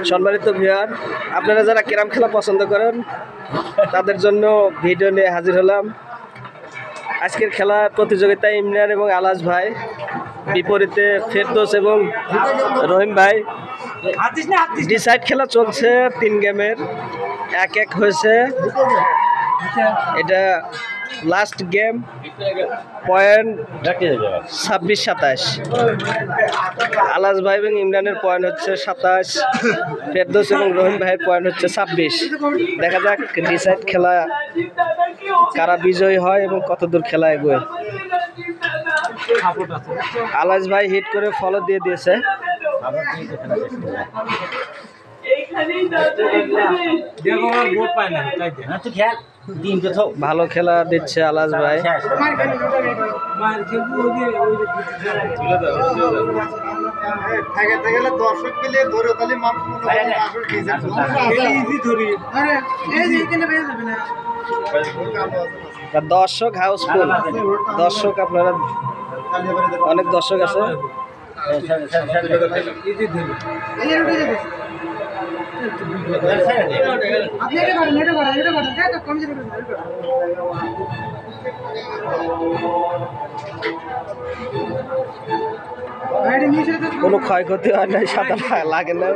সম্মানিত ভিউয়ার, আপনারা যারা ক্যারাম খেলা পছন্দ করেন তাদের জন্য ভিডিও নিয়ে হাজির হলাম। আজকের খেলার প্রতিযোগিতায় ইমরান এবং আলাস ভাই, বিপরীতে ফেরদৌস এবং রহিম ভাই। ডিসাইড খেলা চলছে 3 গেমের, 1-1 হয়েছে। এটা লাস্ট গেম, পয়েন্ট 26-27। আলাস ভাই এবং ইমরানের পয়েন্ট হচ্ছে 27, ফেরদৌস এবং রহিম ভাইয়ের পয়েন্ট হচ্ছে 26। দেখা যাক ডিসাইড খেলা কারা বিজয়ী হয় এবং কতদূর খেলা এগোয়। আলাস ভাই হিট করে ফলো দিয়ে দিয়েছে। ভালো খেলা দিচ্ছে আলাস ভাই। দর্শক হাউসফুল, দর্শক আপনারা অনেক দর্শক আছে। কোনো ক্ষয়ক্ষতি হয় না, সাদা লাগে না।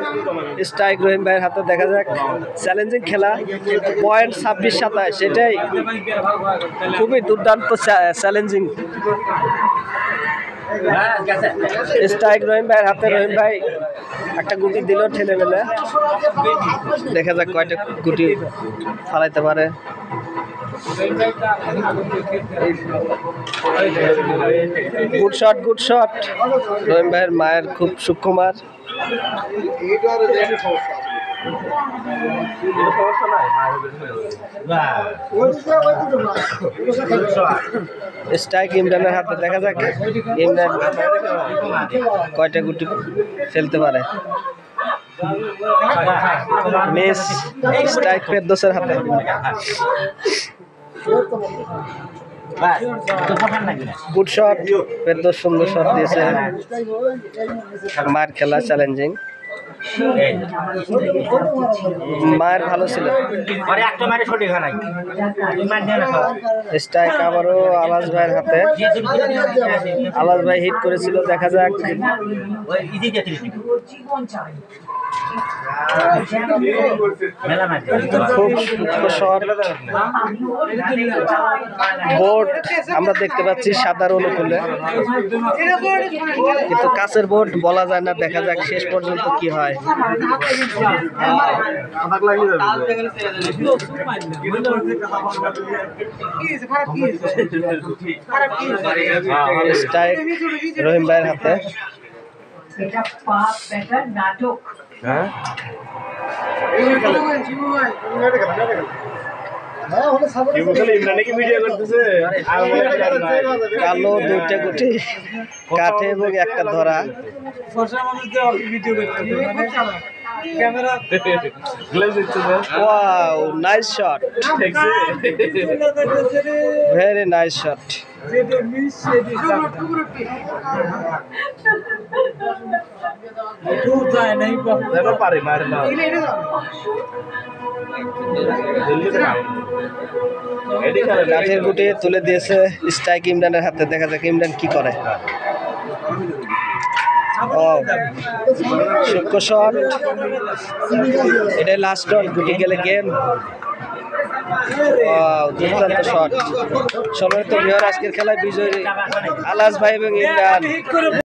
স্ট্রাইক রহিম ভাইয়ের হাতে। দেখা যাক চ্যালেঞ্জিং খেলা, পয়েন্ট 26-27। এটাই খুবই দুর্দান্ত চ্যালেঞ্জিং। স্ট্রাইক রহিম ভাইয়ের হাতে। রহিম ভাই একটা গুটি দিল ঠেলে মেলে। দেখা যাক কয়টা গুটি ফালাইতে পারে। Good shot, good shot. Rahim ভাইয়ের মায়ের খুব সুকুমার। স্ট্রাইক ইমরানের হাতে। দেখা যাক ইমরান কয়টা গুটি ফেলতে পারে। মিস। স্ট্রাইক ফেরদৌসের হাতে। Good shot. ফেরদৌস সুন্দর শট দিয়েছে। মার খেলা চ্যালেঞ্জিং। মায়ের ভালো ছিল। স্ট্রাইক আবারও আলাস ভাইয়ের হাতে। আলাস ভাই হিট করেছিল। দেখা যাক। খুব সূক্ষ্ম শট। বোর্ড আমরা দেখতে পাচ্ছি সাদার অনুকূলে, কিন্তু কাছের বোর্ড বলা যায় না। দেখা যাক শেষ পর্যন্ত কি হয়। স্ট্রাইক রহিম ভাইয়ের হাতে। কালো 2টা গুটি কাঠে এবং একটা ধরা। Wow, nice shot. Very nice shot. কাঠের গুটি তুলে দিয়েছে স্ট্রাইক ইমরানের হাতে। দেখা যাক ইমরান কি করে। সূক্ষ্ম শট। এটাই লাস্ট শট, গুটি গেলে গেম। দুর্দান্ত শট। সম্মানিত ভিউয়ার, আজকের খেলায় বিজয়ী আলাস ভাই এবং ইমরান।